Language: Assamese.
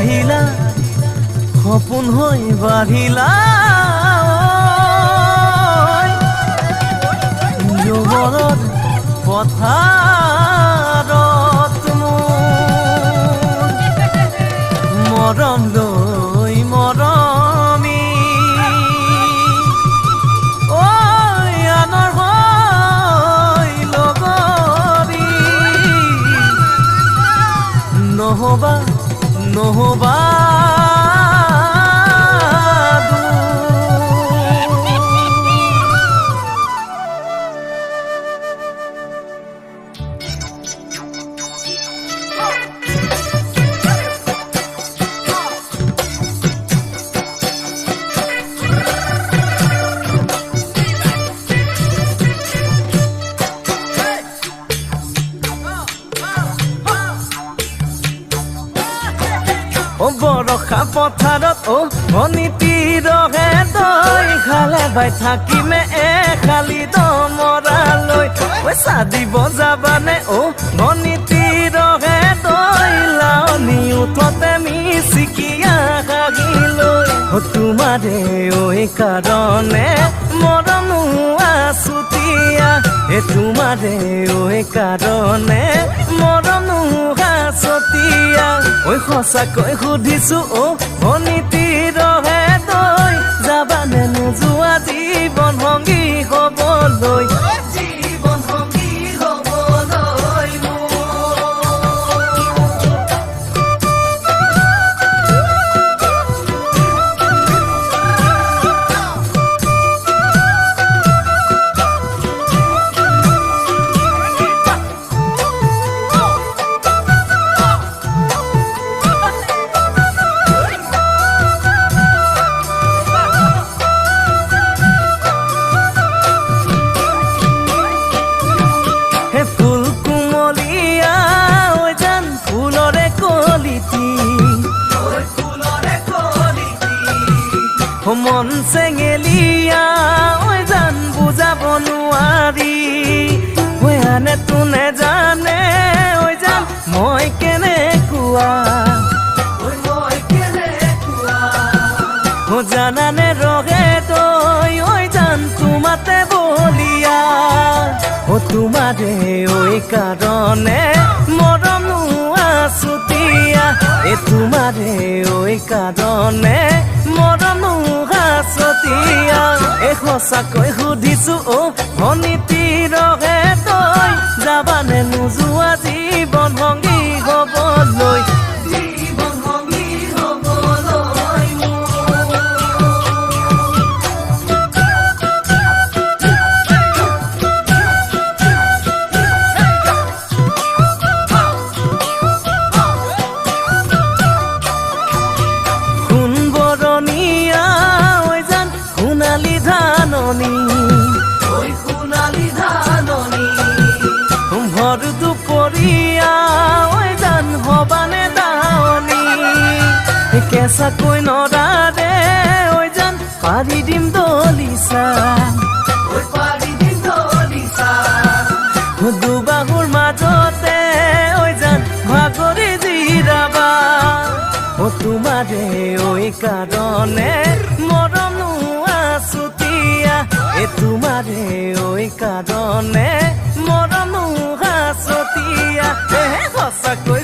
আহিলা সপোন হৈ বাঢ়িলা যৌৱনৰ পথাৰত মৰম লৈ মৰমি আনৰ হৈ লগৰী নহবা নহবা বৰষা পথাৰত অনিতিৰহে দৈ খালে বাই থাকিমে খালি দমৰালৈ চাদিব যাবানে অনিতিৰহে দৈ লাৱনি উঠতে মিচিকিয়া হাগিলৈ তোমাৰে ঐ কাৰণে মৰম আছুতীয়া তোমাৰে ঐ কাৰণে মৰম আছুতীয়া ঐ সঁচাকৈ সুধিছো অনিতিৰহে দৈ যাবানে নোযোৱা জীৱন সংগী হ'বলৈ জীৱন সংগী হ'বলৈ মন চেঙেলিয়া ঐ জান বুজাব নোৱাৰি ঐ আনে তোনে জানে ঐ জান মই কেনেকুৱা জানানে ৰগে তই ঐ জান তোমাতে বলিয়া তোমাৰে ঐ কাৰণে মৰম আছুতীয়া তোমাৰে ঐ কাৰণে মৰম আছুতীয়া সঁচাকৈ সুধিছো অনিতিৰহে তই যাবানে নোযোৱা জীৱন সংগী হ'বলৈ জীৱন সংগী হ'বলৈ ভৰ দুপৰীয়া ঐ জান হবানে দাৱনী কেঁচাকৈ নৰাৰে ঐ জান পাৰি দিম দলিচা দুবাহুৰ মাজতে ঐ জান ভাগৰি জিৰাবা তোমাৰে ঐ কাৰণে মৰম আছুতীয়া তোমাৰে ঐ কাৰণে মৰম আছুতীয়া সঁচাকৈ